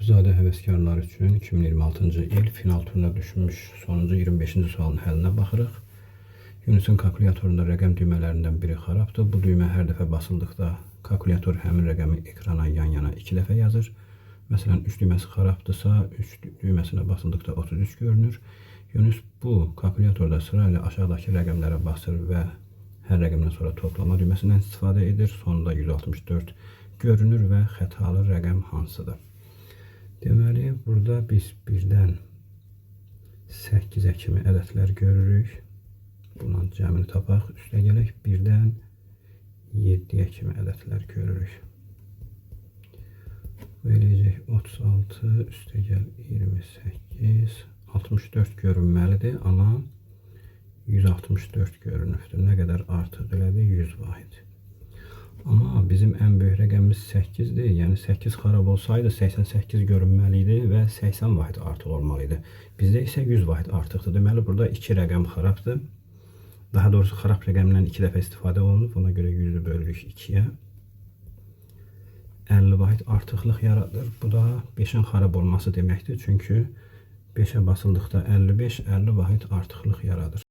Qapızadə həvəskarlar üçün 2026-cı il final turuna düşmüş sonuncu 25-ci sualın həllinə baxırıq. Yunusun kalkulyatorunda rəqəm düymələrindən biri xarabdır. Bu düymə hər dəfə basıldıqda kalkulyator həmin rəqəmi ekrana yan-yana 2 dəfə yazır. Məsələn, 3 düyməsi xarabdırsa, 3 düyməsinə basıldıqda 33 görünür. Yunus bu kalkulyatorda sırayla aşağıdakı rəqəmlərə basır və hər rəqəmdən sonra toplama düyməsindən istifadə edir. Sonunda 164 görünür və xətalı rəqəm hansıdır? Deməli, burada biz 1-dən 8-ə kimi ədədlər görürük. Bundan cəmini tapaq. Üstə gələk 1-dən 7-yə kimi ədədlər görürük. Eləyəcək 36, üstə gəl 28, 64 görünməlidir, amma 164 görünübdür. Nə qədər artıq elədi? 100 vahid. Amma bizim ən böyük rəqəmimiz 8-dir. Yəni 8 xarab olsaydı 88 görünməli idi və 80 vahid artıq olmalı idi. Bizdə isə 100 vahid artıqdır. Deməli, burada 2 rəqəm xarabdır. Daha doğrusu xarab rəqəmdən 2 dəfə istifadə olunub. Ona görə 100-ü bölürük 2-yə. 50 vahid artıqlıq yaradır. Bu da 5-in xarab olması deməkdir. Çünki 5-ə basıldıqda 55, 50 vahid artıqlıq yaradır.